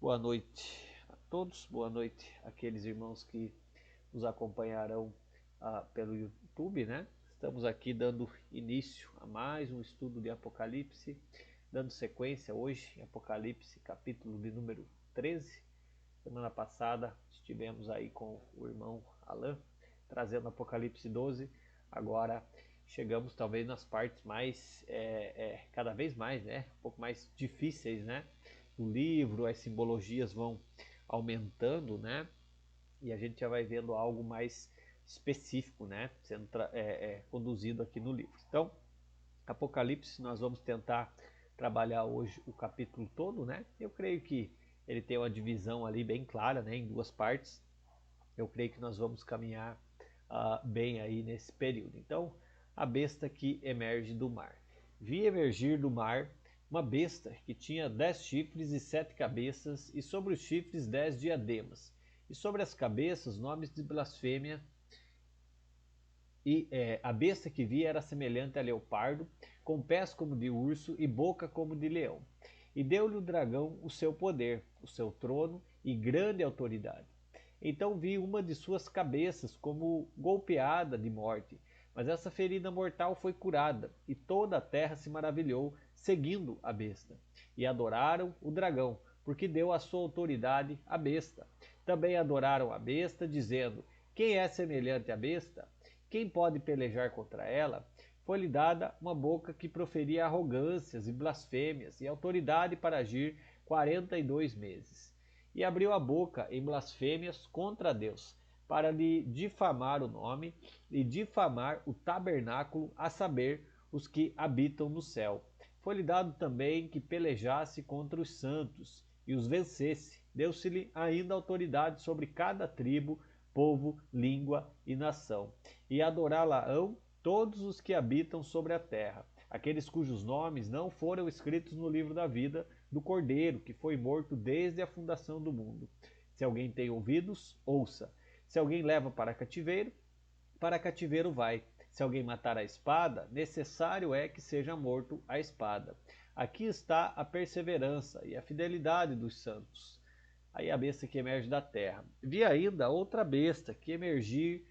Boa noite a todos, boa noite àqueles irmãos que nos acompanharão pelo YouTube, né? Estamos aqui dando início a mais um estudo de Apocalipse, dando sequência hoje em Apocalipse, capítulo de número 13. Semana passada estivemos aí com o irmão Alan, trazendo Apocalipse 12. Agora chegamos talvez nas partes mais, cada vez mais, né? Um pouco mais difíceis, né? Do livro, as simbologias vão aumentando, né? E a gente já vai vendo algo mais específico, né? Sendo conduzido aqui no livro. Então, Apocalipse, nós vamos tentar trabalhar hoje o capítulo todo, né? Eu creio que ele tem uma divisão ali bem clara, né? Em duas partes. Eu creio que nós vamos caminhar bem aí nesse período. Então, a besta que emerge do mar. Vi emergir do mar uma besta que tinha 10 chifres e 7 cabeças, e sobre os chifres 10 diademas, e sobre as cabeças nomes de blasfêmia. E a besta que vi era semelhante a leopardo, com pés como de urso e boca como de leão. E deu-lhe o dragão o seu poder, o seu trono e grande autoridade. Então vi uma de suas cabeças como golpeada de morte, mas essa ferida mortal foi curada, e toda a terra se maravilhou, seguindo a besta. E adoraram o dragão, porque deu a sua autoridade à besta. Também adoraram a besta, dizendo: quem é semelhante à besta? Quem pode pelejar contra ela? Foi-lhe dada uma boca que proferia arrogâncias e blasfêmias, e autoridade para agir 42 meses. E abriu a boca em blasfêmias contra Deus, para lhe difamar o nome e difamar o tabernáculo, a saber, os que habitam no céu. Foi-lhe dado também que pelejasse contra os santos e os vencesse. Deu-se-lhe ainda autoridade sobre cada tribo, povo, língua e nação. E adorá-la-ão todos os que habitam sobre a terra, aqueles cujos nomes não foram escritos no livro da vida do Cordeiro, que foi morto desde a fundação do mundo. Se alguém tem ouvidos, ouça. Se alguém leva para cativeiro vai. Se alguém matar a espada, necessário é que seja morto a espada. Aqui está a perseverança e a fidelidade dos santos. Aí a besta que emerge da terra. Vi ainda outra besta emergir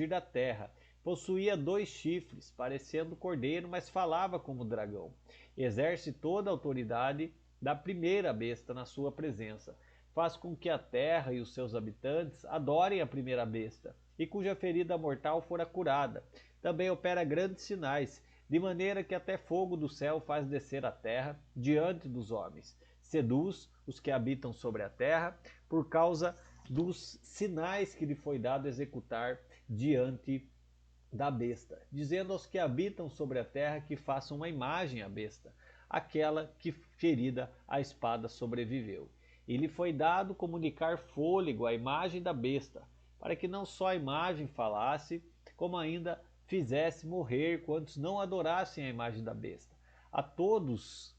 da terra. Possuía 2 chifres, parecendo cordeiro, mas falava como dragão. Exerce toda a autoridade da primeira besta na sua presença. Faz com que a terra e os seus habitantes adorem a primeira besta, e cuja ferida mortal fora curada. Também opera grandes sinais, de maneira que até fogo do céu faz descer a terra diante dos homens. Seduz os que habitam sobre a terra, por causa dos sinais que lhe foi dado executar diante da besta, dizendo aos que habitam sobre a terra que façam uma imagem à besta, aquela que ferida a espada sobreviveu. E lhe foi dado comunicar fôlego à imagem da besta, para que não só a imagem falasse, como ainda fizesse morrer quantos não adorassem a imagem da besta. A todos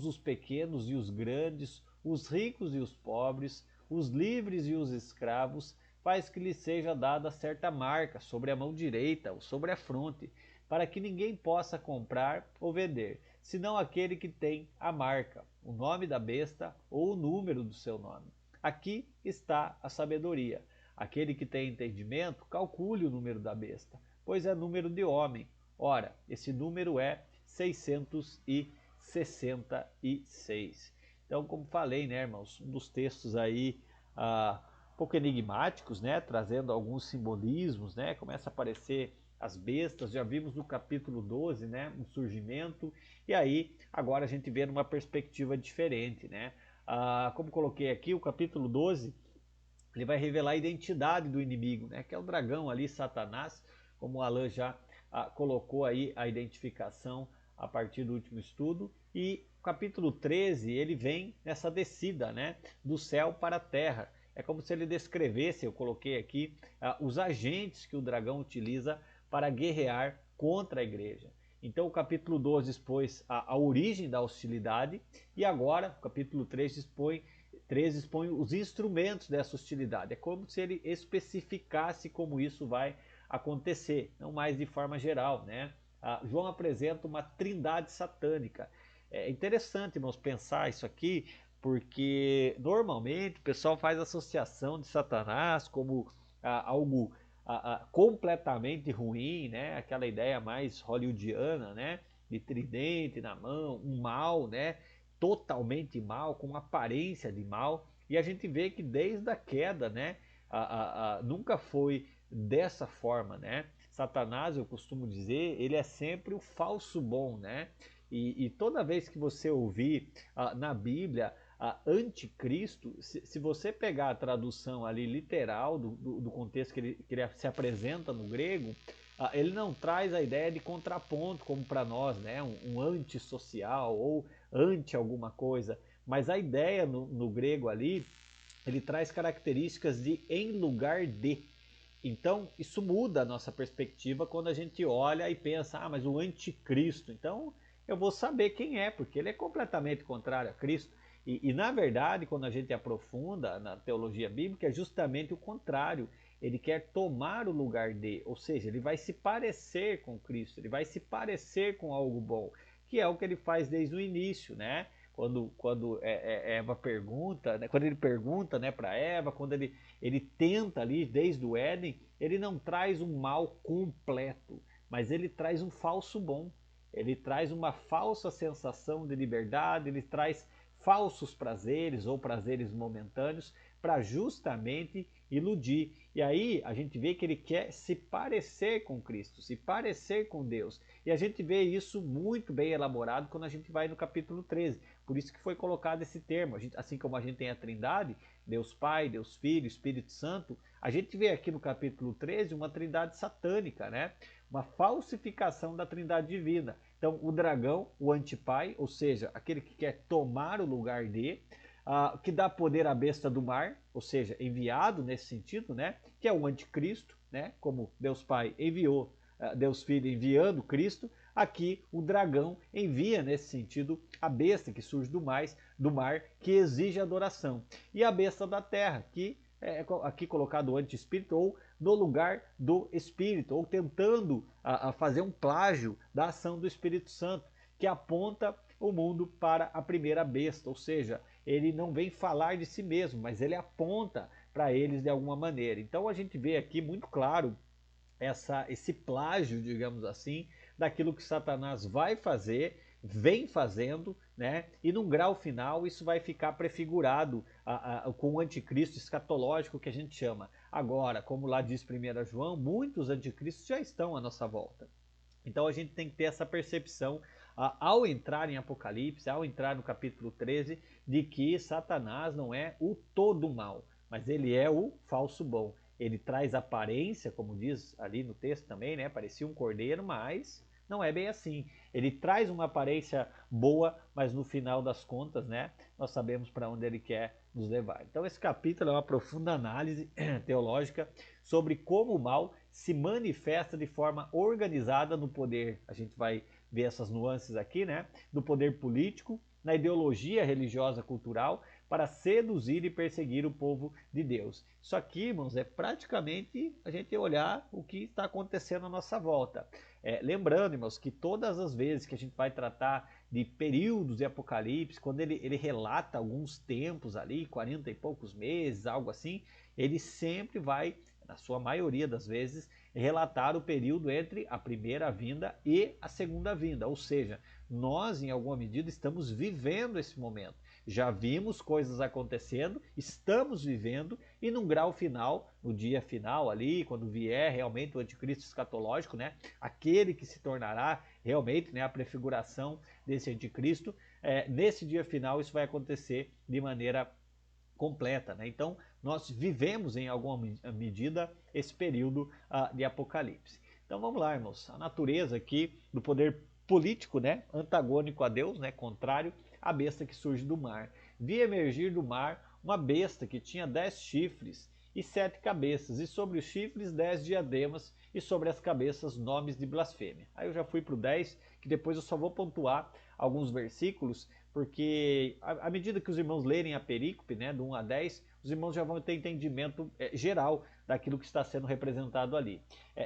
os pequenos e os grandes, os ricos e os pobres, os livres e os escravos, faz que lhe seja dada certa marca sobre a mão direita ou sobre a fronte, para que ninguém possa comprar ou vender, senão aquele que tem a marca, o nome da besta ou o número do seu nome. Aqui está a sabedoria. Aquele que tem entendimento, calcule o número da besta, pois é número de homem. Ora, esse número é 666. Então, como falei, né, irmãos, um dos textos aí um pouco enigmáticos, né, trazendo alguns simbolismos, né, começa a aparecer as bestas, já vimos no capítulo 12, né, um surgimento, e aí agora a gente vê numa perspectiva diferente, né. Como coloquei aqui, o capítulo 12, ele vai revelar a identidade do inimigo, né, que é o dragão ali, Satanás, como o Alan já colocou aí a identificação a partir do último estudo. E o capítulo 13, ele vem nessa descida, né, do céu para a terra. É como se ele descrevesse, eu coloquei aqui, os agentes que o dragão utiliza para guerrear contra a igreja. Então o capítulo 12 expôs a origem da hostilidade, e agora o capítulo 13 expõe os instrumentos dessa hostilidade. É como se ele especificasse como isso vai acontecer, não mais de forma geral, né? João apresenta uma trindade satânica. É interessante, irmãos, pensar isso aqui, porque normalmente o pessoal faz associação de Satanás como algo completamente ruim, né? Aquela ideia mais hollywoodiana, né? De tridente na mão, um mal, né? Totalmente mal, com aparência de mal. E a gente vê que desde a queda, né? Nunca foi dessa forma, né? Satanás, eu costumo dizer, ele é sempre o falso bom, né? E toda vez que você ouvir na Bíblia anticristo, se você pegar a tradução ali literal do contexto que ele se apresenta no grego, ele não traz a ideia de contraponto como para nós, né? Um antissocial ou anti alguma coisa, mas a ideia no grego ali, ele traz características de em lugar de. Então, isso muda a nossa perspectiva quando a gente olha e pensa, mas o anticristo, então eu vou saber quem é, porque ele é completamente contrário a Cristo. E na verdade, quando a gente aprofunda na teologia bíblica, é justamente o contrário. Ele quer tomar o lugar de, ou seja, ele vai se parecer com Cristo, ele vai se parecer com algo bom, que é o que ele faz desde o início, né? Quando Eva pergunta, né? Quando ele pergunta, né, para Eva, quando ele tenta ali desde o Éden, ele não traz um mal completo, mas ele traz um falso bom. Ele traz uma falsa sensação de liberdade, ele traz falsos prazeres ou prazeres momentâneos para justamente iludir. E aí a gente vê que ele quer se parecer com Cristo, se parecer com Deus. E a gente vê isso muito bem elaborado quando a gente vai no capítulo 13. Por isso que foi colocado esse termo. Assim como a gente tem a Trindade, Deus Pai, Deus Filho, Espírito Santo, a gente vê aqui no capítulo 13 uma trindade satânica, né? Uma falsificação da trindade divina. Então, o dragão, o antipai, ou seja, aquele que quer tomar o lugar de, que dá poder à besta do mar, ou seja, enviado nesse sentido, né? Que é o anticristo, né? Como Deus Pai enviou, Deus Filho enviando Cristo, aqui o dragão envia nesse sentido a besta que surge do mar, que exige adoração. E a besta da terra, que é aqui colocado o anti-espírito, ou no lugar do espírito, ou tentando fazer um plágio da ação do Espírito Santo, que aponta o mundo para a primeira besta, ou seja, ele não vem falar de si mesmo, mas ele aponta para eles de alguma maneira. Então a gente vê aqui muito claro esse plágio, digamos assim, daquilo que Satanás vai fazer, vem fazendo, né? E num grau final isso vai ficar prefigurado com o anticristo escatológico que a gente chama. Agora, como lá diz 1 João, muitos anticristos já estão à nossa volta. Então a gente tem que ter essa percepção ao entrar em Apocalipse, ao entrar no capítulo 13, de que Satanás não é o todo mal, mas ele é o falso bom. Ele traz aparência, como diz ali no texto também, né? Parecia um cordeiro, mas não é bem assim. Ele traz uma aparência boa, mas no final das contas, né? Nós sabemos para onde ele quer nos levar. Então esse capítulo é uma profunda análise teológica sobre como o mal se manifesta de forma organizada no poder. A gente vai ver essas nuances aqui, né? Do poder político, na ideologia religiosa cultural, para seduzir e perseguir o povo de Deus. Isso aqui, irmãos, é praticamente a gente olhar o que está acontecendo à nossa volta. Lembrando, irmãos, que todas as vezes que a gente vai tratar de períodos de Apocalipse, quando ele relata alguns tempos ali, 40 e poucos meses, algo assim, ele sempre vai, na sua maioria das vezes, relatar o período entre a primeira vinda e a segunda vinda. Ou seja, nós, em alguma medida, estamos vivendo esse momento. Já vimos coisas acontecendo, estamos vivendo, e num grau final, no dia final ali, quando vier realmente o anticristo escatológico, né, aquele que se tornará realmente, né, a prefiguração desse anticristo, nesse dia final isso vai acontecer de maneira completa, né? Então nós vivemos em alguma medida esse período de Apocalipse. Então vamos lá, irmãos. A natureza aqui do poder político, né, antagônico a Deus, né, contrário à besta que surge do mar. Vi emergir do mar uma besta que tinha 10 chifres e 7 cabeças, e sobre os chifres 10 diademas, e sobre as cabeças nomes de blasfêmia. Aí eu já fui para o 10, que depois eu só vou pontuar alguns versículos, porque à medida que os irmãos lerem a perícope, né, do 1 a 10, os irmãos já vão ter entendimento geral daquilo que está sendo representado ali.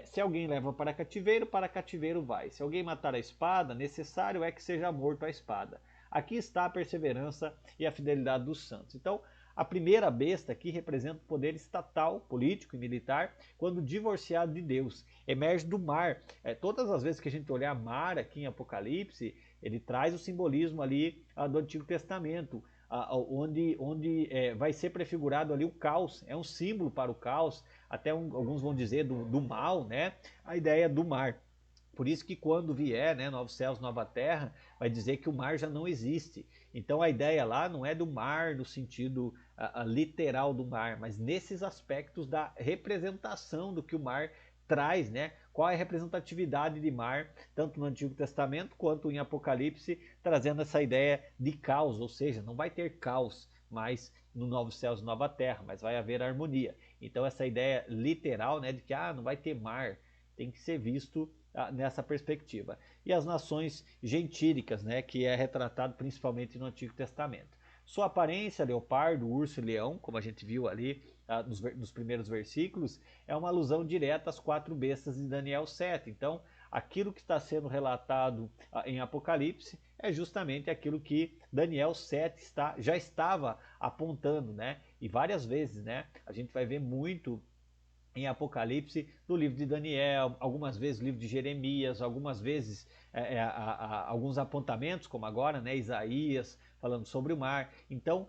Se alguém leva para cativeiro vai. Se alguém matar a espada, necessário é que seja morto a espada. aqui está a perseverança e a fidelidade dos santos. Então, a primeira besta aqui representa o poder estatal, político e militar, quando divorciado de Deus. Emerge do mar. Todas as vezes que a gente olhar mar aqui em Apocalipse, ele traz o simbolismo ali do Antigo Testamento, onde vai ser prefigurado ali o caos. É um símbolo para o caos, até alguns vão dizer do mal, né? A ideia do mar. Por isso que quando vier, né, novos céus, nova terra, vai dizer que o mar já não existe. Então a ideia lá não é do mar no sentido literal do mar, mas nesses aspectos da representação do que o mar traz, né? Qual é a representatividade de mar, tanto no Antigo Testamento quanto em Apocalipse, trazendo essa ideia de caos, ou seja, não vai ter caos mais no novos céus e nova terra, mas vai haver harmonia. Então essa ideia literal, né, de que não vai ter mar, tem que ser visto nessa perspectiva. E as nações gentílicas, né, que é retratado principalmente no Antigo Testamento. Sua aparência, leopardo, urso e leão, como a gente viu ali nos primeiros versículos, é uma alusão direta às 4 bestas de Daniel 7. Então, aquilo que está sendo relatado em Apocalipse é justamente aquilo que Daniel 7 já estava apontando, né? E várias vezes, né? A gente vai ver muito em Apocalipse, do livro de Daniel, algumas vezes o livro de Jeremias, algumas vezes alguns apontamentos, como agora, né, Isaías, falando sobre o mar. Então,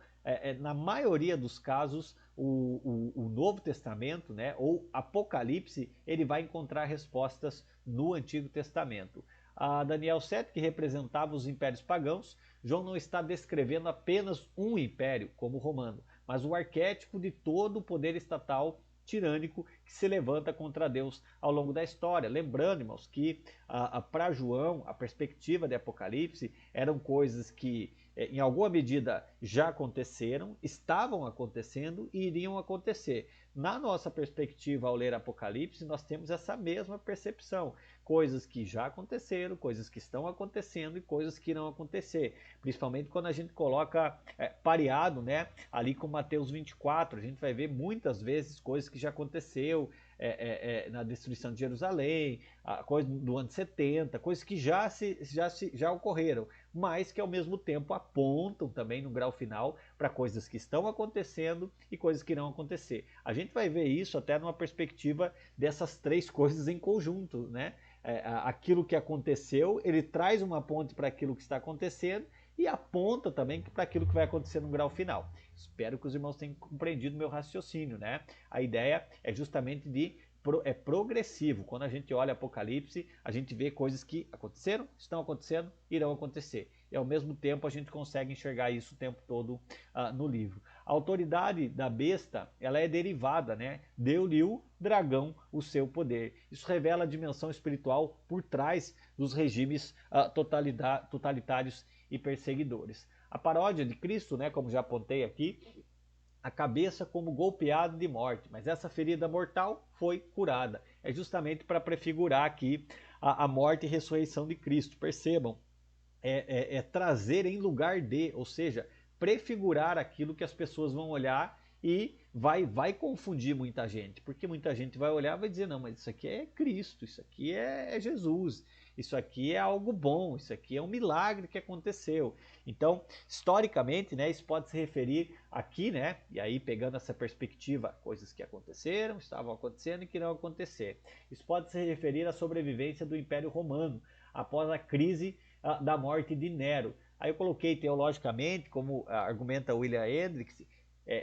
na maioria dos casos, o Novo Testamento, né, ou Apocalipse, ele vai encontrar respostas no Antigo Testamento. A Daniel 7, que representava os impérios pagãos, João não está descrevendo apenas um império, como o romano, mas o arquétipo de todo o poder estatal tirânico que se levanta contra Deus ao longo da história. Lembrando, irmãos, que para João, a perspectiva de Apocalipse eram coisas que, em alguma medida, já aconteceram, estavam acontecendo e iriam acontecer. Na nossa perspectiva, ao ler Apocalipse, nós temos essa mesma percepção. Coisas que já aconteceram, coisas que estão acontecendo e coisas que irão acontecer. Principalmente quando a gente coloca pareado, né, ali com Mateus 24, a gente vai ver muitas vezes coisas que já aconteceu na destruição de Jerusalém, coisas do ano 70, coisas que já ocorreram, mas que ao mesmo tempo apontam também no grau final para coisas que estão acontecendo e coisas que irão acontecer. A gente vai ver isso até numa perspectiva dessas 3 coisas em conjunto, né? Aquilo que aconteceu, ele traz uma ponte para aquilo que está acontecendo e aponta também para aquilo que vai acontecer no grau final. Espero que os irmãos tenham compreendido meu raciocínio, né? A ideia é justamente é progressivo. Quando a gente olha Apocalipse, a gente vê coisas que aconteceram, estão acontecendo, irão acontecer. E ao mesmo tempo a gente consegue enxergar isso o tempo todo no livro. A autoridade da besta, ela é derivada, né? Deu-lhe o dragão o seu poder. Isso revela a dimensão espiritual por trás dos regimes totalitários e perseguidores. A paródia de Cristo, né, como já apontei aqui, a cabeça como golpeado de morte, mas essa ferida mortal foi curada. É justamente para prefigurar aqui a morte e ressurreição de Cristo. Percebam, trazer em lugar de, ou seja, prefigurar aquilo que as pessoas vão olhar e vai confundir muita gente, porque muita gente vai olhar e vai dizer, não, mas isso aqui é Cristo, isso aqui é Jesus, isso aqui é algo bom, isso aqui é um milagre que aconteceu. Então, historicamente, né, isso pode se referir aqui, né, e aí pegando essa perspectiva, coisas que aconteceram, estavam acontecendo e que irão acontecer. Isso pode se referir à sobrevivência do Império Romano após a crise da morte de Nero. Aí eu coloquei teologicamente, como argumenta William Hendricks,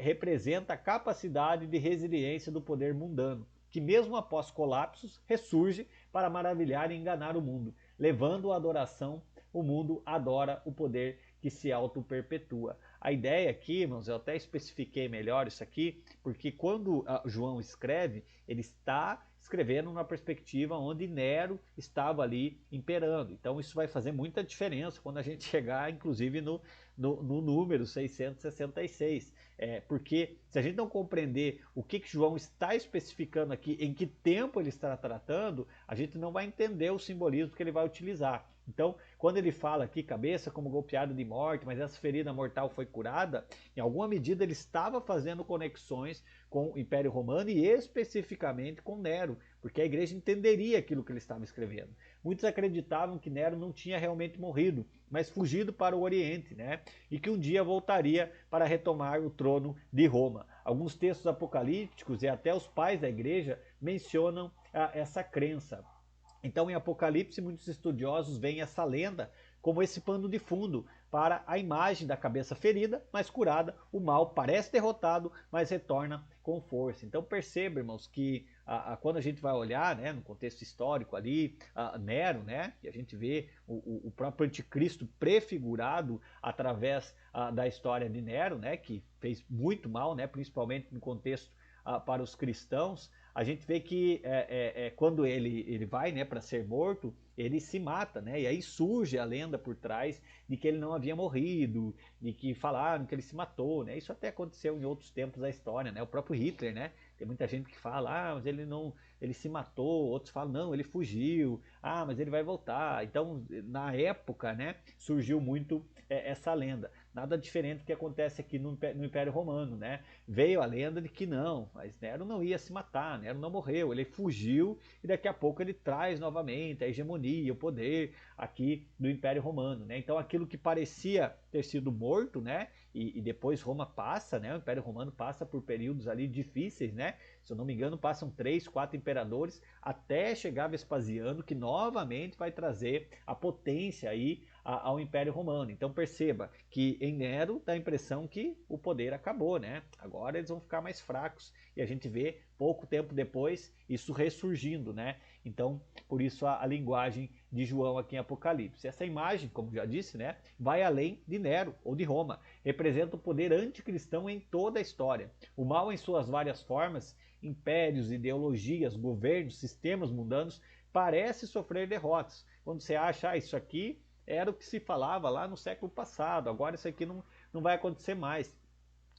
representa a capacidade de resiliência do poder mundano, que mesmo após colapsos ressurge para maravilhar e enganar o mundo. Levando a adoração, o mundo adora o poder que se auto-perpetua. A ideia aqui, irmãos, eu até especifiquei melhor isso aqui, porque quando João escreve, ele está escrevendo numa perspectiva onde Nero estava ali imperando. Então isso vai fazer muita diferença quando a gente chegar, inclusive, no número 666. Porque se a gente não compreender o que João está especificando aqui, em que tempo ele está tratando, a gente não vai entender o simbolismo que ele vai utilizar. Então, quando ele fala aqui, cabeça como golpeada de morte, mas essa ferida mortal foi curada, em alguma medida ele estava fazendo conexões com o Império Romano e especificamente com Nero, porque a igreja entenderia aquilo que ele estava escrevendo. muitos acreditavam que Nero não tinha realmente morrido, mas fugido para o Oriente, né? E que um dia voltaria para retomar o trono de Roma. Alguns textos apocalípticos e até os pais da igreja mencionam essa crença. Então, em Apocalipse, muitos estudiosos veem essa lenda como esse pano de fundo para a imagem da cabeça ferida, mas curada. O mal parece derrotado, mas retorna com força. Então, perceba, irmãos, que quando a gente vai olhar, né, no contexto histórico ali, Nero, né, e a gente vê o próprio anticristo prefigurado através da história de Nero, né, que fez muito mal, né, principalmente no contexto para os cristãos. A gente vê que quando ele vai, né, para ser morto, ele se mata, né? E aí surge a lenda por trás de que ele não havia morrido, de que falaram que ele se matou, né? Isso até aconteceu em outros tempos da história, né? O próprio Hitler, né? Tem muita gente que fala, mas ele não, ele se matou, outros falam, não, ele fugiu, mas ele vai voltar. Então, na época, né, surgiu muito essa lenda. Nada diferente do que acontece aqui no Império Romano, né? Veio a lenda de que não, mas Nero não ia se matar, Nero não morreu, ele fugiu e daqui a pouco ele traz novamente a hegemonia, o poder aqui do Império Romano, né? Então aquilo que parecia ter sido morto, né? E depois Roma passa, né? O Império Romano passa por períodos ali difíceis, né? Se eu não me engano, passam 3, 4 imperadores até chegar Vespasiano, que novamente vai trazer a potência aí ao Império Romano. Então perceba que em Nero dá a impressão que o poder acabou, né? Agora eles vão ficar mais fracos e a gente vê pouco tempo depois isso ressurgindo, né? Então, por isso a linguagem de João aqui em Apocalipse. Essa imagem, como já disse, né, vai além de Nero ou de Roma. Representa o poder anticristão em toda a história. O mal em suas várias formas, impérios, ideologias, governos, sistemas mundanos, parece sofrer derrotas. Quando você acha, isso aqui era o que se falava lá no século passado, agora isso aqui não vai acontecer mais.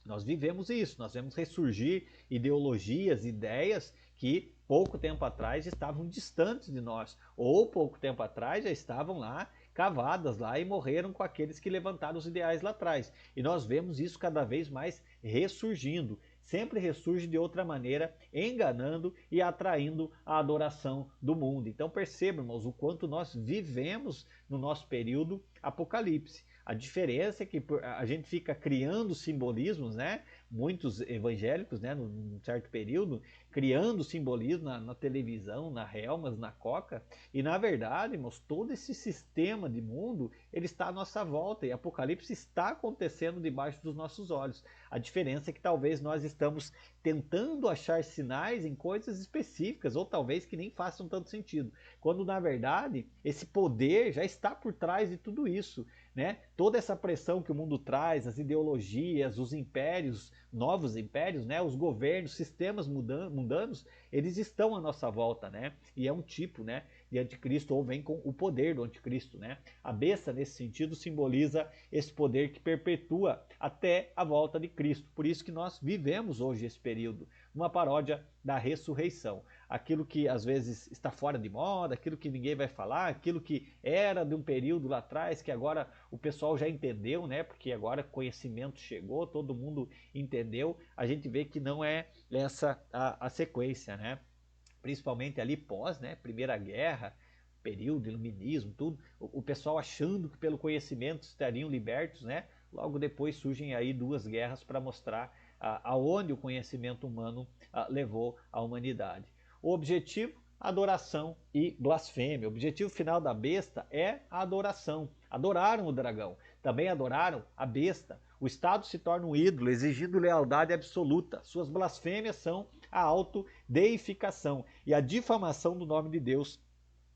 Nós vivemos isso, nós vemos ressurgir ideologias, ideias que pouco tempo atrás estavam distantes de nós, ou pouco tempo atrás já estavam lá cavadas lá e morreram com aqueles que levantaram os ideais lá atrás. E nós vemos isso cada vez mais ressurgindo. Sempre ressurge de outra maneira, enganando e atraindo a adoração do mundo. Então percebam, irmãos, o quanto nós vivemos no nosso período Apocalipse. A diferença é que a gente fica criando simbolismos, né? Muitos evangélicos, né, num certo período, criando simbolismo na televisão, na Helmas, na Coca, e na verdade, irmãos, todo esse sistema de mundo, ele está à nossa volta, e Apocalipse está acontecendo debaixo dos nossos olhos. A diferença é que talvez nós estamos tentando achar sinais em coisas específicas, ou talvez que nem façam tanto sentido, quando na verdade esse poder já está por trás de tudo isso. Né? Toda essa pressão que o mundo traz, as ideologias, os impérios, novos impérios, né? Os governos, sistemas mundanos, eles estão à nossa volta, né? E é um tipo, né, de anticristo, ou vem com o poder do anticristo, né? A besta, nesse sentido, simboliza esse poder que perpetua até a volta de Cristo. Por isso que nós vivemos hoje esse período, uma paródia da ressurreição. Aquilo que às vezes está fora de moda, aquilo que ninguém vai falar, aquilo que era de um período lá atrás, que agora o pessoal já entendeu, né? Porque agora conhecimento chegou, todo mundo entendeu. A gente vê que não é essa a sequência, né? Principalmente ali pós, né? Primeira Guerra, período, iluminismo, tudo. O pessoal achando que pelo conhecimento estariam libertos, né? Logo depois surgem aí duas guerras para mostrar aonde o conhecimento humano levou a humanidade. O objetivo, adoração e blasfêmia. O objetivo final da besta é a adoração. Adoraram o dragão, também adoraram a besta. O Estado se torna um ídolo, exigindo lealdade absoluta. Suas blasfêmias são a autodeificação e a difamação do nome de Deus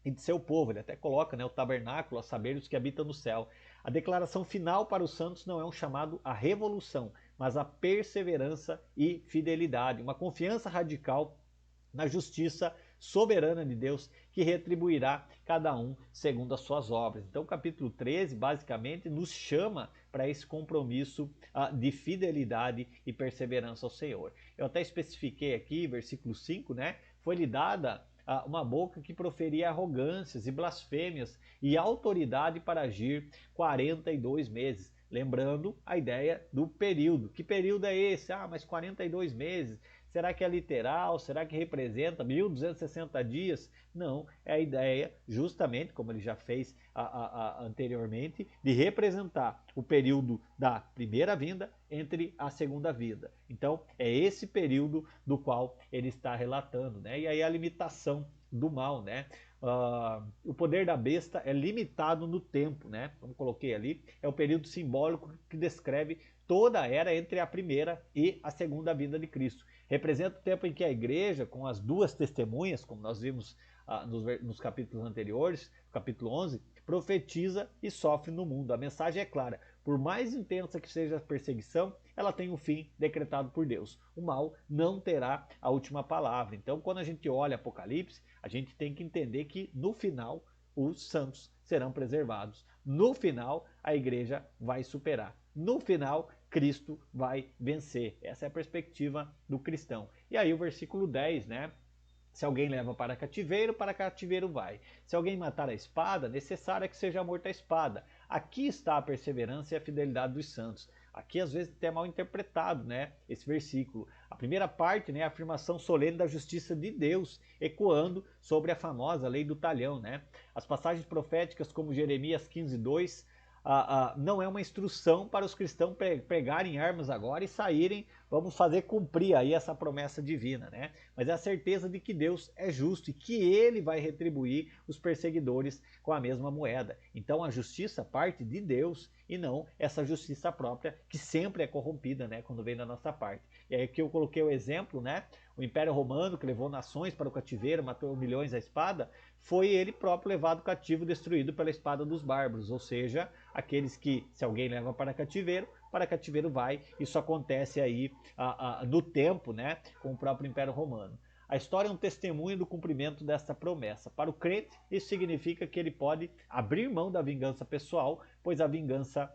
e de seu povo. Ele até coloca, né, o tabernáculo, a saber, os que habitam no céu. A declaração final para os santos não é um chamado à revolução, mas à perseverança e fidelidade. Uma confiança radical na justiça soberana de Deus, que retribuirá cada um segundo as suas obras. Então, o capítulo 13, basicamente, nos chama para esse compromisso de fidelidade e perseverança ao Senhor. Eu até especifiquei aqui, versículo 5, né? Foi-lhe dada uma boca que proferia arrogâncias e blasfêmias e autoridade para agir 42 meses. Lembrando a ideia do período. Que período é esse? Mas 42 meses. Será que é literal? Será que representa 1260 dias? Não, é a ideia, justamente, como ele já fez anteriormente, de representar o período da primeira vinda entre a segunda vinda. Então, é esse período do qual ele está relatando, né? E aí a limitação do mal, né? O poder da besta é limitado no tempo, né? Como coloquei ali, é o período simbólico que descreve toda a era entre a primeira e a segunda vinda de Cristo. Representa o tempo em que a igreja, com as duas testemunhas, como nós vimos nos capítulos anteriores, capítulo 11, profetiza e sofre no mundo. A mensagem é clara: por mais intensa que seja a perseguição, ela tem um fim decretado por Deus. O mal não terá a última palavra. Então, quando a gente olha Apocalipse, a gente tem que entender que no final os santos serão preservados. No final, a igreja vai superar. No final, Cristo vai vencer. Essa é a perspectiva do cristão. E aí o versículo 10, né? Se alguém leva para cativeiro vai. Se alguém matar a espada, necessário é que seja morta a espada. Aqui está a perseverança e a fidelidade dos santos. Aqui às vezes até mal interpretado, né, esse versículo. A primeira parte, né, é a afirmação solene da justiça de Deus, ecoando sobre a famosa lei do talhão, né? As passagens proféticas como Jeremias 15:2 não é uma instrução para os cristãos pegarem armas agora e saírem, vamos fazer cumprir aí essa promessa divina, né? Mas é a certeza de que Deus é justo e que ele vai retribuir os perseguidores com a mesma moeda. Então a justiça parte de Deus e não essa justiça própria que sempre é corrompida, né, quando vem da nossa parte. E aí que eu coloquei o exemplo, né? O Império Romano, que levou nações para o cativeiro, matou milhões à espada, foi ele próprio levado cativo, destruído pela espada dos bárbaros, ou seja, aqueles que, se alguém leva para cativeiro vai. Isso acontece aí no tempo, né, com o próprio Império Romano. A história é um testemunho do cumprimento desta promessa. Para o crente, isso significa que ele pode abrir mão da vingança pessoal, pois a vingança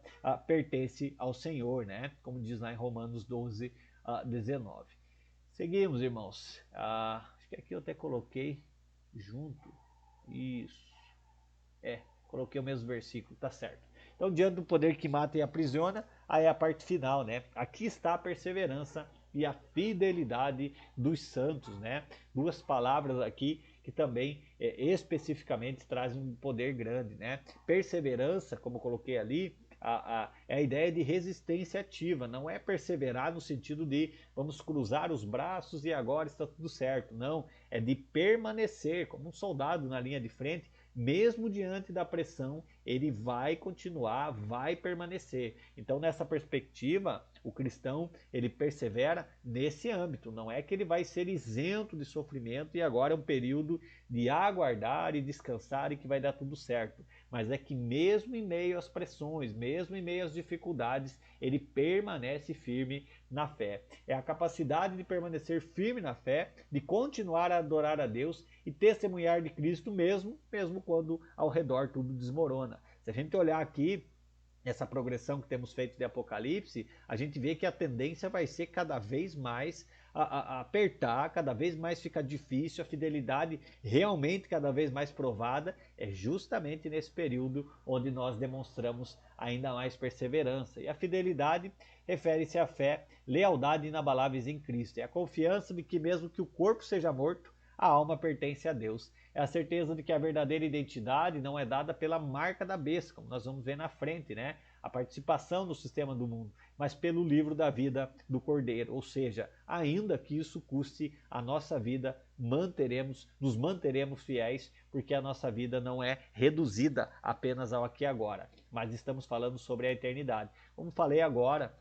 pertence ao Senhor, né? Como diz lá em Romanos 12, 19. Seguimos, irmãos. Acho que aqui eu até coloquei junto. Isso. Coloquei o mesmo versículo, tá certo. Então, diante do poder que mata e aprisiona, aí é a parte final, né? Aqui está a perseverança e a fidelidade dos santos, né? Duas palavras aqui que também especificamente trazem um poder grande, né? Perseverança, como eu coloquei ali, é a ideia de resistência ativa, não é perseverar no sentido de vamos cruzar os braços e agora está tudo certo. Não, é de permanecer como um soldado na linha de frente, mesmo diante da pressão, ele vai continuar, vai permanecer. Então, nessa perspectiva, o cristão, ele persevera nesse âmbito. Não é que ele vai ser isento de sofrimento e agora é um período de aguardar e descansar e que vai dar tudo certo. Mas é que mesmo em meio às pressões, mesmo em meio às dificuldades, ele permanece firme na fé. É a capacidade de permanecer firme na fé, de continuar a adorar a Deus e testemunhar de Cristo mesmo quando ao redor tudo desmorona. Se a gente olhar aqui essa progressão que temos feito de Apocalipse, a gente vê que a tendência vai ser cada vez mais a apertar, cada vez mais fica difícil, a fidelidade realmente cada vez mais provada, é justamente nesse período onde nós demonstramos ainda mais perseverança. E a fidelidade refere-se à fé, lealdade inabaláveis em Cristo. É a confiança de que mesmo que o corpo seja morto, a alma pertence a Deus. É a certeza de que a verdadeira identidade não é dada pela marca da besta, como nós vamos ver na frente, né? A participação no sistema do mundo, mas pelo livro da vida do Cordeiro. Ou seja, ainda que isso custe a nossa vida, nos manteremos fiéis, porque a nossa vida não é reduzida apenas ao aqui e agora, mas estamos falando sobre a eternidade. Como falei agora,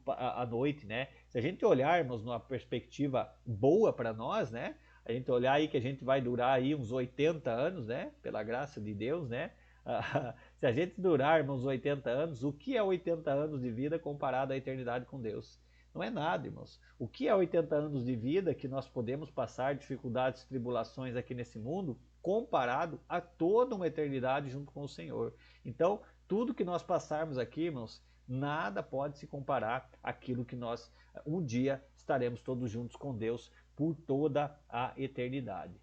à noite, né? Se a gente olharmos numa perspectiva boa para nós, né? A gente olhar aí que a gente vai durar aí uns 80 anos, né? Pela graça de Deus, né? Se a gente durar uns 80 anos, o que é 80 anos de vida comparado à eternidade com Deus? Não é nada, irmãos. O que é 80 anos de vida que nós podemos passar dificuldades, tribulações aqui nesse mundo, comparado a toda uma eternidade junto com o Senhor? Então, tudo que nós passarmos aqui, irmãos, nada pode se comparar àquilo que nós um dia estaremos todos juntos com Deus por toda a eternidade.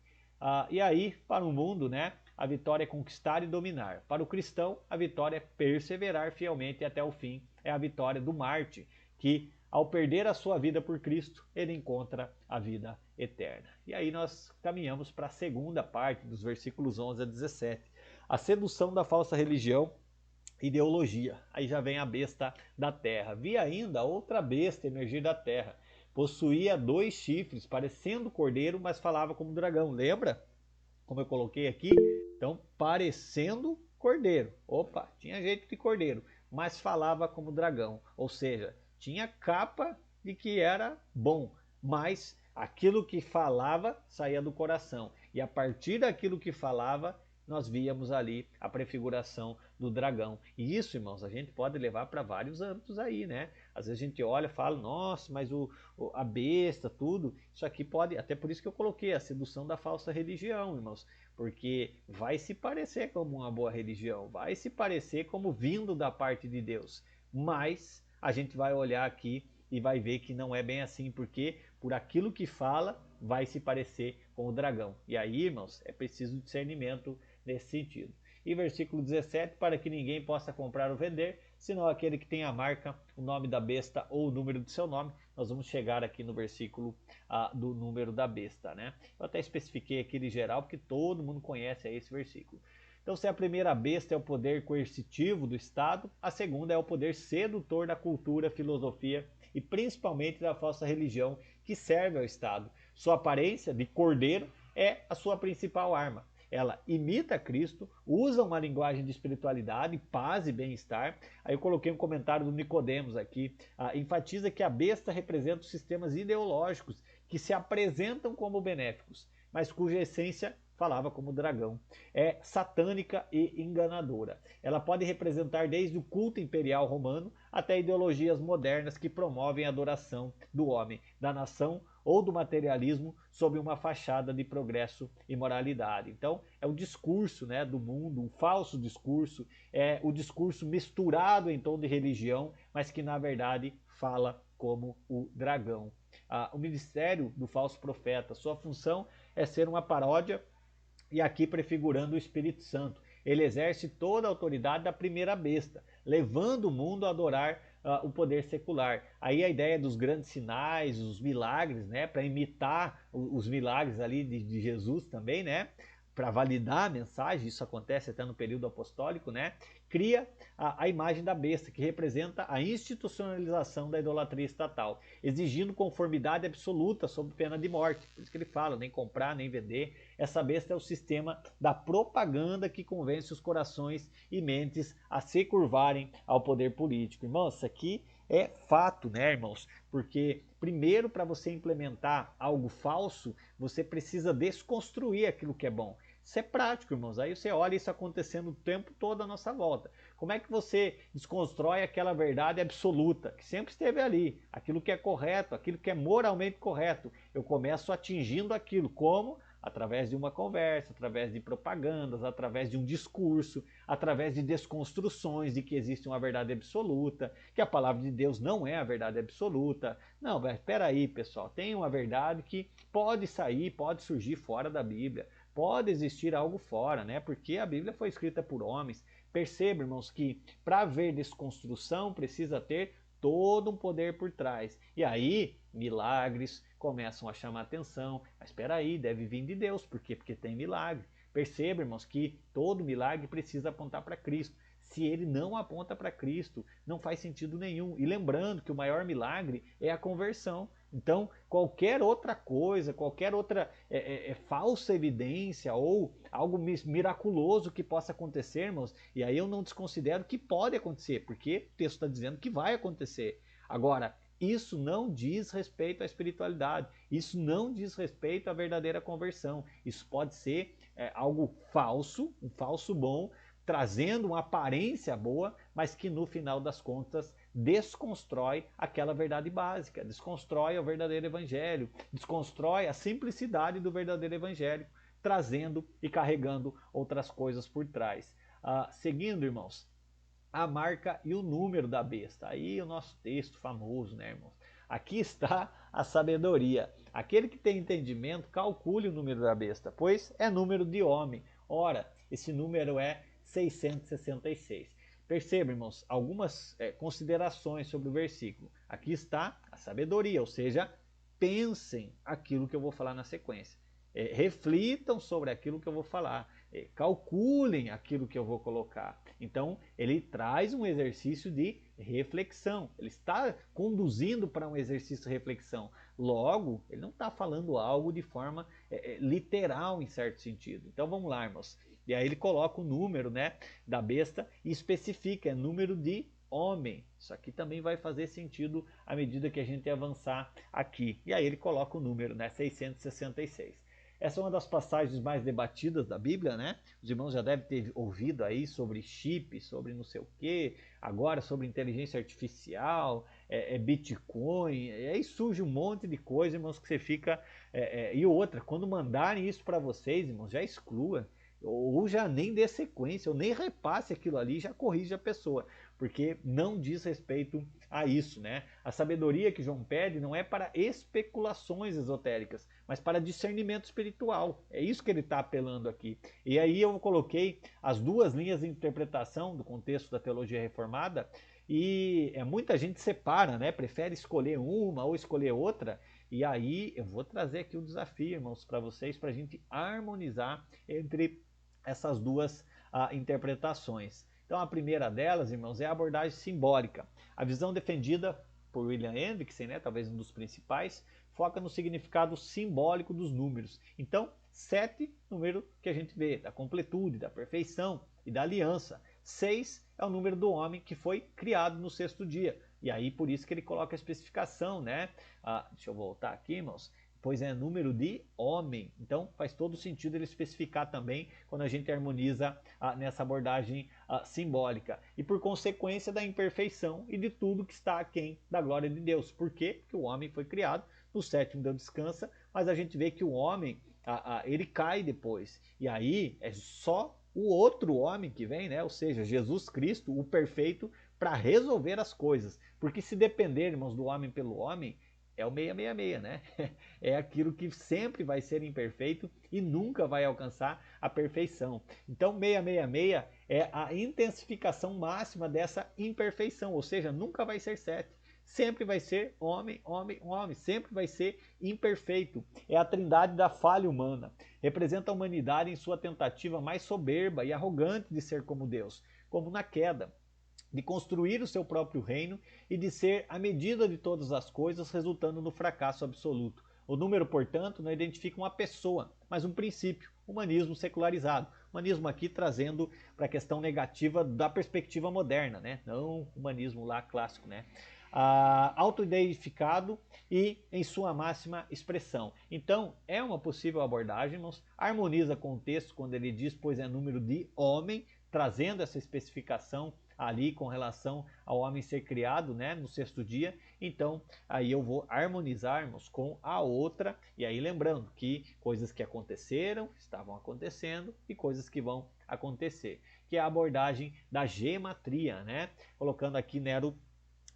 E aí, para o mundo, né, a vitória é conquistar e dominar. Para o cristão, a vitória é perseverar fielmente até o fim. É a vitória do Marte, que ao perder a sua vida por Cristo, ele encontra a vida eterna. E aí nós caminhamos para a segunda parte, dos versículos 11 a 17. A sedução da falsa religião, ideologia. Aí já vem a besta da terra. Vi ainda outra besta emergir da terra. Possuía 2 chifres, parecendo cordeiro, mas falava como dragão. Lembra? Como eu coloquei aqui? Então, parecendo cordeiro. Opa, tinha jeito de cordeiro, mas falava como dragão. Ou seja, tinha capa de que era bom, mas aquilo que falava saía do coração. E a partir daquilo que falava, nós víamos ali a prefiguração do dragão. E isso, irmãos, a gente pode levar para vários âmbitos aí, né? Às vezes a gente olha e fala, nossa, mas a besta, tudo, isso aqui pode, até por isso que eu coloquei a sedução da falsa religião, irmãos, porque vai se parecer como uma boa religião, vai se parecer como vindo da parte de Deus, mas a gente vai olhar aqui e vai ver que não é bem assim, porque por aquilo que fala, vai se parecer com o dragão. E aí, irmãos, é preciso discernimento nesse sentido. E versículo 17, para que ninguém possa comprar ou vender, senão aquele que tem a marca, o nome da besta ou o número do seu nome. Nós vamos chegar aqui no versículo do número da besta, né? Eu até especifiquei aqui de geral, porque todo mundo conhece aí esse versículo. Então, se a primeira besta é o poder coercitivo do Estado, a segunda é o poder sedutor da cultura, filosofia e principalmente da falsa religião que serve ao Estado. Sua aparência de cordeiro é a sua principal arma. Ela imita Cristo, usa uma linguagem de espiritualidade, paz e bem-estar. Aí eu coloquei um comentário do Nicodemos aqui, enfatiza que a besta representa os sistemas ideológicos que se apresentam como benéficos, mas cuja essência falava como dragão. É satânica e enganadora. Ela pode representar desde o culto imperial romano até ideologias modernas que promovem a adoração do homem, da nação ou do materialismo sob uma fachada de progresso e moralidade. Então, é o discurso, né, do mundo, um falso discurso, é o discurso misturado em tom de religião, mas que na verdade fala como o dragão. O ministério do falso profeta, sua função é ser uma paródia e aqui prefigurando o Espírito Santo. Ele exerce toda a autoridade da primeira besta, levando o mundo a adorar o poder secular. Aí a ideia dos grandes sinais, os milagres, né, para imitar os milagres ali de Jesus também, né, para validar a mensagem, isso acontece até no período apostólico, né, cria a imagem da besta, que representa a institucionalização da idolatria estatal, exigindo conformidade absoluta sob pena de morte. Por isso que ele fala, nem comprar, nem vender. Essa besta é o sistema da propaganda que convence os corações e mentes a se curvarem ao poder político. Irmãos, isso aqui é fato, né, irmãos? Porque primeiro, para você implementar algo falso, você precisa desconstruir aquilo que é bom. Isso é prático, irmãos. Aí você olha isso acontecendo o tempo todo à nossa volta. Como é que você desconstrói aquela verdade absoluta, que sempre esteve ali, aquilo que é correto, aquilo que é moralmente correto? Eu começo atingindo aquilo. Como? Através de uma conversa, através de propagandas, através de um discurso, através de desconstruções de que existe uma verdade absoluta, que a palavra de Deus não é a verdade absoluta. Não, mas espera aí, pessoal, tem uma verdade que pode sair, pode surgir fora da Bíblia, pode existir algo fora, né? Porque a Bíblia foi escrita por homens. Perceba, irmãos, que para haver desconstrução precisa ter todo um poder por trás. E aí, milagres começam a chamar atenção. Mas espera aí, deve vir de Deus. Por quê? Porque tem milagre. Perceba, irmãos, que todo milagre precisa apontar para Cristo. Se ele não aponta para Cristo, não faz sentido nenhum. E lembrando que o maior milagre é a conversão. Então, qualquer outra coisa, qualquer outra falsa evidência ou algo miraculoso que possa acontecer, irmãos, e aí eu não desconsidero que pode acontecer, porque o texto está dizendo que vai acontecer. Agora, isso não diz respeito à espiritualidade, isso não diz respeito à verdadeira conversão. Isso pode ser algo falso, um falso bom, trazendo uma aparência boa, mas que no final das contas desconstrói aquela verdade básica, desconstrói o verdadeiro evangelho, desconstrói a simplicidade do verdadeiro evangelho, trazendo e carregando outras coisas por trás. Seguindo, irmãos, a marca e o número da besta. Aí o nosso texto famoso, né, irmãos? Aqui está a sabedoria. Aquele que tem entendimento, calcule o número da besta, pois é número de homem. Ora, esse número é 666. Perceba, irmãos, algumas considerações sobre o versículo. Aqui está a sabedoria, ou seja, pensem aquilo que eu vou falar na sequência. Reflitam sobre aquilo que eu vou falar. Calculem aquilo que eu vou colocar. Então, ele traz um exercício de reflexão. Ele está conduzindo para um exercício de reflexão. Logo, ele não está falando algo de forma literal, em certo sentido. Então, vamos lá, irmãos. E aí ele coloca o número, né, da besta e especifica, é número de homem. Isso aqui também vai fazer sentido à medida que a gente avançar aqui. E aí ele coloca o número, né, 666. Essa é uma das passagens mais debatidas da Bíblia, né? Os irmãos já devem ter ouvido aí sobre chip, sobre não sei o quê, agora sobre inteligência artificial, Bitcoin, e aí surge um monte de coisa, irmãos, que você fica... E outra, quando mandarem isso para vocês, irmãos, já exclua, ou já nem dê sequência, ou nem repasse aquilo ali, já corrige a pessoa, porque não diz respeito a isso, né? A sabedoria que João pede não é para especulações esotéricas, mas para discernimento espiritual. É isso que ele está apelando aqui. E aí eu coloquei as duas linhas de interpretação do contexto da teologia reformada, e muita gente separa, né? Prefere escolher uma ou escolher outra. E aí eu vou trazer aqui o desafio, irmãos, para vocês, para a gente harmonizar entre essas duas interpretações. Então a primeira delas, irmãos, é a abordagem simbólica. A visão defendida por William Hendrickson, né, talvez um dos principais, foca no significado simbólico dos números. Então, 7, número que a gente vê da completude, da perfeição e da aliança. 6 é o número do homem que foi criado no sexto dia. E aí por isso que ele coloca a especificação, né? Deixa eu voltar aqui, irmãos. Pois é número de homem. Então faz todo sentido ele especificar também quando a gente harmoniza nessa abordagem simbólica. E por consequência da imperfeição e de tudo que está aquém da glória de Deus. Por quê? Porque o homem foi criado, no sétimo Deus descansa, mas a gente vê que o homem, ele cai depois. E aí é só o outro homem que vem, né? Ou seja, Jesus Cristo, o perfeito, para resolver as coisas. Porque se depender, irmãos, do homem pelo homem, é o 666, né? É aquilo que sempre vai ser imperfeito e nunca vai alcançar a perfeição. Então, 666 é a intensificação máxima dessa imperfeição, ou seja, nunca vai ser 7. Sempre vai ser homem, homem, homem, sempre vai ser imperfeito. É a trindade da falha humana. Representa a humanidade em sua tentativa mais soberba e arrogante de ser como Deus, como na queda, de construir o seu próprio reino e de ser a medida de todas as coisas, resultando no fracasso absoluto. O número, portanto, não identifica uma pessoa, mas um princípio, humanismo secularizado. Humanismo aqui trazendo para a questão negativa da perspectiva moderna, né? Não humanismo lá clássico, né? Autoidentificado e em sua máxima expressão. Então, é uma possível abordagem, irmãos, harmoniza com o texto quando ele diz, pois é número de homem, trazendo essa especificação ali com relação ao homem ser criado, né, no sexto dia. Então aí eu vou harmonizarmos com a outra, e aí lembrando que coisas que aconteceram, estavam acontecendo, e coisas que vão acontecer, que é a abordagem da gematria, né, colocando aqui Nero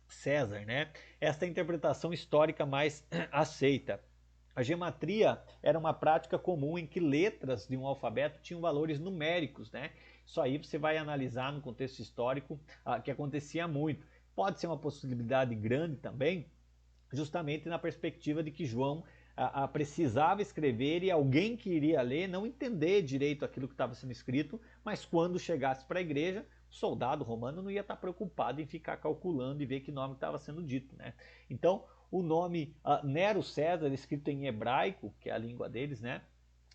César, né, esta interpretação histórica mais aceita. A gematria era uma prática comum em que letras de um alfabeto tinham valores numéricos, né? Isso aí você vai analisar no contexto histórico que acontecia muito. Pode ser uma possibilidade grande também, justamente na perspectiva de que João precisava escrever e alguém que iria ler não entender direito aquilo que estava sendo escrito, mas quando chegasse para a igreja, o soldado romano não ia estar preocupado em ficar calculando e ver que nome estava sendo dito, né? Então, o nome Nero César, escrito em hebraico, que é a língua deles, né,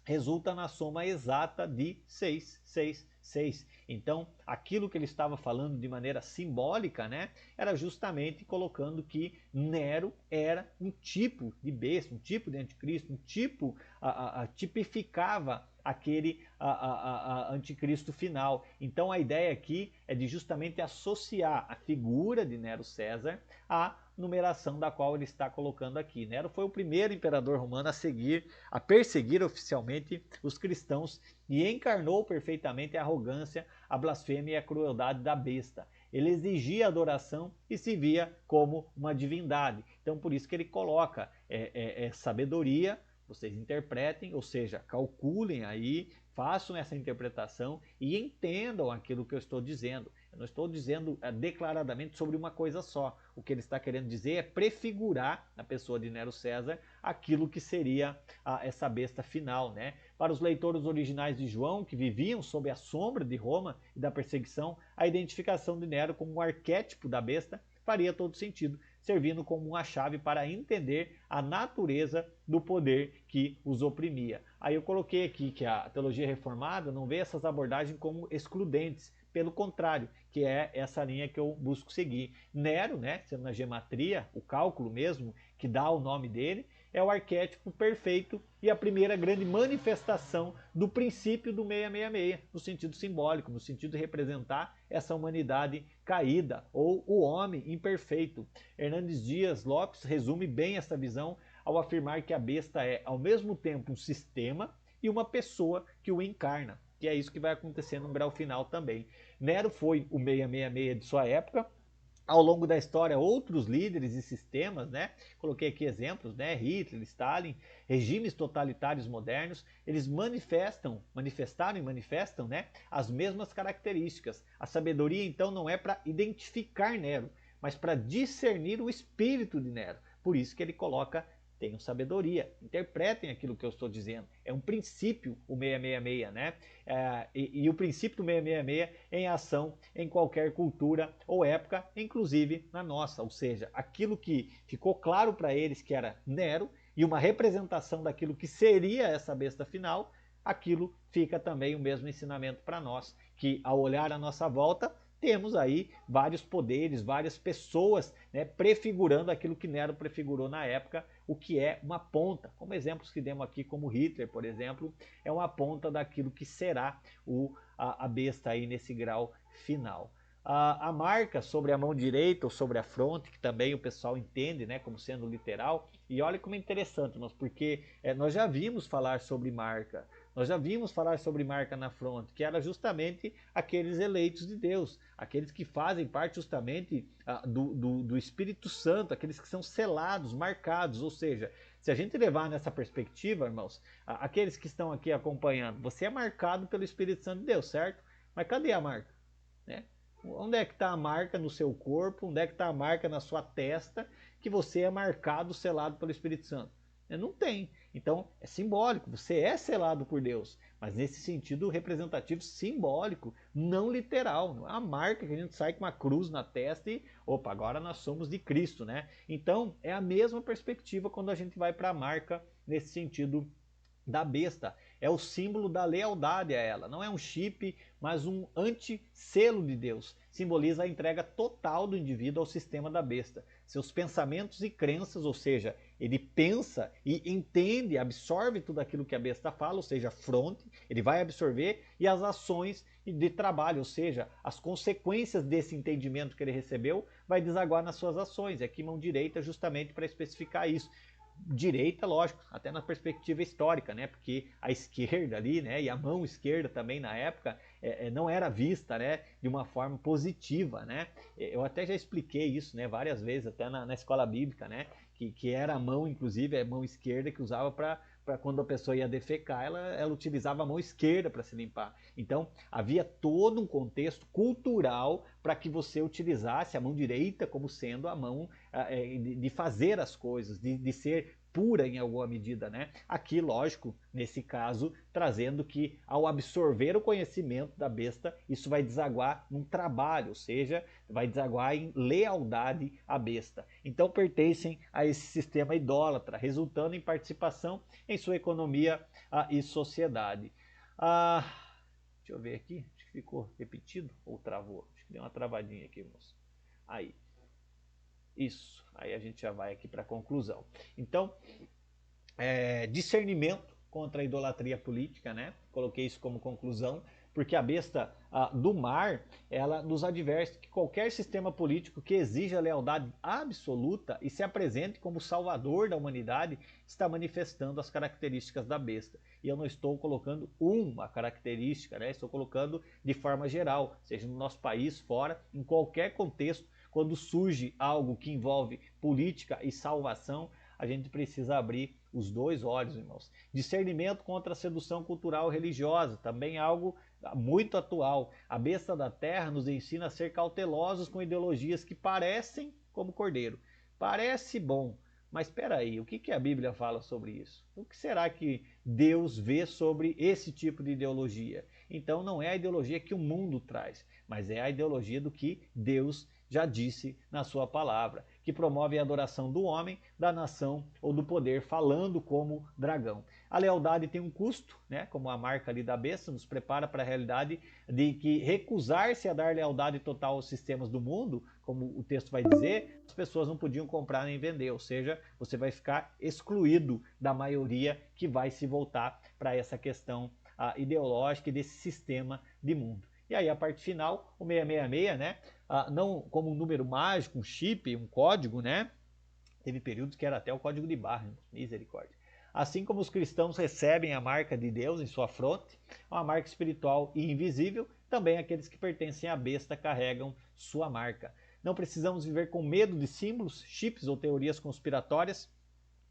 resulta na soma exata de 666. Então, aquilo que ele estava falando de maneira simbólica, né, era justamente colocando que Nero era um tipo de besta, um tipo de anticristo, um tipo, tipificava aquele anticristo final. Então a ideia aqui é de justamente associar a figura de Nero César à numeração da qual ele está colocando aqui. Nero foi o primeiro imperador romano a perseguir oficialmente os cristãos e encarnou perfeitamente a arrogância, a blasfêmia e a crueldade da besta. Ele exigia adoração e se via como uma divindade. Então por isso que ele coloca sabedoria, vocês interpretem, ou seja, calculem aí, façam essa interpretação e entendam aquilo que eu estou dizendo. Eu não estou dizendo declaradamente sobre uma coisa só. O que ele está querendo dizer é prefigurar na pessoa de Nero César aquilo que seria essa besta final, né? Para os leitores originais de João, que viviam sob a sombra de Roma e da perseguição, a identificação de Nero como um arquétipo da besta faria todo sentido, servindo como uma chave para entender a natureza do poder que os oprimia. Aí eu coloquei aqui que a teologia reformada não vê essas abordagens como excludentes, pelo contrário, que é essa linha que eu busco seguir. Nero, né, sendo na gematria, o cálculo mesmo, que dá o nome dele, é o arquétipo perfeito e a primeira grande manifestação do princípio do 666, no sentido simbólico, no sentido de representar essa humanidade caída, ou o homem imperfeito. Hernandes Dias Lopes resume bem essa visão ao afirmar que a besta é, ao mesmo tempo, um sistema e uma pessoa que o encarna. Que é isso que vai acontecer no grau final também. Nero foi o 666 de sua época. Ao longo da história, outros líderes e sistemas, né? Coloquei aqui exemplos, né? Hitler, Stalin, regimes totalitários modernos, eles manifestaram e manifestam, né? As mesmas características. A sabedoria, então, não é para identificar Nero, mas para discernir o espírito de Nero. Por isso que ele coloca: tenham sabedoria, interpretem aquilo que eu estou dizendo. É um princípio o 666, né? E o princípio do 666 em ação em qualquer cultura ou época, inclusive na nossa. Ou seja, aquilo que ficou claro para eles que era Nero e uma representação daquilo que seria essa besta final, aquilo fica também o mesmo ensinamento para nós, que ao olhar à nossa volta, temos aí vários poderes, várias pessoas, né, prefigurando aquilo que Nero prefigurou na época, o que é uma ponta, como exemplos que demos aqui, como Hitler, por exemplo, é uma ponta daquilo que será a besta aí nesse grau final. A marca sobre a mão direita ou sobre a fronte, que também o pessoal entende, né, como sendo literal, e olha como é interessante, porque nós já vimos falar sobre marca. Nós já vimos falar sobre marca na fronte, que era justamente aqueles eleitos de Deus, aqueles que fazem parte justamente do Espírito Santo, aqueles que são selados, marcados. Ou seja, se a gente levar nessa perspectiva, irmãos, aqueles que estão aqui acompanhando, você é marcado pelo Espírito Santo de Deus, certo? Mas cadê a marca? Né? Onde é que está a marca no seu corpo? Onde é que está a marca na sua testa que você é marcado, selado pelo Espírito Santo? Não tem. Então é simbólico, você é selado por Deus, mas nesse sentido representativo simbólico, não literal. Não é a marca que a gente sai com uma cruz na testa e, opa, agora nós somos de Cristo, né? Então é a mesma perspectiva quando a gente vai para a marca nesse sentido da besta. É o símbolo da lealdade a ela. Não é um chip, mas um anti-selo de Deus. Simboliza a entrega total do indivíduo ao sistema da besta. Seus pensamentos e crenças, ou seja, ele pensa e entende, absorve tudo aquilo que a besta fala, ou seja, fronte, ele vai absorver, e as ações de trabalho, ou seja, as consequências desse entendimento que ele recebeu, vai desaguar nas suas ações. Aqui mão direita justamente para especificar isso. Direita, lógico, até na perspectiva histórica, né? Porque a esquerda ali, né, e a mão esquerda também na época não era vista, né, de uma forma positiva, né? Eu até já expliquei isso, né, várias vezes, até na escola bíblica, né, que era a mão, inclusive, a mão esquerda que usava para quando a pessoa ia defecar, ela utilizava a mão esquerda para se limpar. Então, havia todo um contexto cultural para que você utilizasse a mão direita como sendo a mão de fazer as coisas, de ser pura em alguma medida, né? Aqui, lógico, nesse caso, trazendo que ao absorver o conhecimento da besta, isso vai desaguar num trabalho, ou seja, vai desaguar em lealdade à besta. Então pertencem a esse sistema idólatra, resultando em participação em sua economia e sociedade. Deixa eu ver aqui, acho que ficou repetido ou travou? Acho que deu uma travadinha aqui, moço. Aí. Isso, aí a gente já vai aqui para a conclusão. Então, discernimento contra a idolatria política, né? Coloquei isso como conclusão, porque a besta do mar, ela nos adverte que qualquer sistema político que exija lealdade absoluta e se apresente como salvador da humanidade está manifestando as características da besta. E eu não estou colocando uma característica, né? Estou colocando de forma geral, seja no nosso país, fora, em qualquer contexto, quando surge algo que envolve política e salvação, a gente precisa abrir os dois olhos, irmãos. Discernimento contra a sedução cultural religiosa, também algo muito atual. A besta da terra nos ensina a ser cautelosos com ideologias que parecem como cordeiro. Parece bom, mas espera aí, o que a Bíblia fala sobre isso? O que será que Deus vê sobre esse tipo de ideologia? Então não é a ideologia que o mundo traz, mas é a ideologia do que Deus já disse na sua palavra, que promove a adoração do homem, da nação ou do poder, falando como dragão. A lealdade tem um custo, né? Como a marca ali da besta, nos prepara para a realidade de que recusar-se a dar lealdade total aos sistemas do mundo, como o texto vai dizer, as pessoas não podiam comprar nem vender, ou seja, você vai ficar excluído da maioria que vai se voltar para essa questão ideológica e desse sistema de mundo. E aí a parte final, o 666, né? Não como um número mágico, um chip, um código, né? Teve períodos que era até o código de barra, misericórdia. Assim como os cristãos recebem a marca de Deus em sua fronte, uma marca espiritual e invisível, também aqueles que pertencem à besta carregam sua marca. Não precisamos viver com medo de símbolos, chips ou teorias conspiratórias.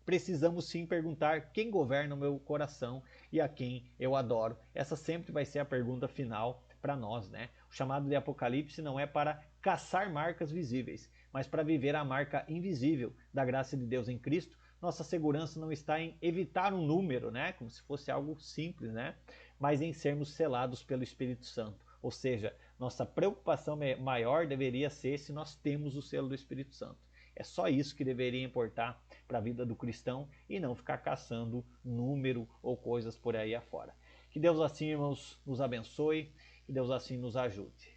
Precisamos sim perguntar quem governa o meu coração e a quem eu adoro. Essa sempre vai ser a pergunta final para nós, né? O chamado de Apocalipse não é para caçar marcas visíveis, mas para viver a marca invisível da graça de Deus em Cristo. Nossa segurança não está em evitar um número, né? Como se fosse algo simples, né? Mas em sermos selados pelo Espírito Santo. Ou seja, nossa preocupação maior deveria ser se nós temos o selo do Espírito Santo. É só isso que deveria importar para a vida do cristão e não ficar caçando número ou coisas por aí afora. Que Deus assim, irmãos, nos abençoe, que Deus assim nos ajude.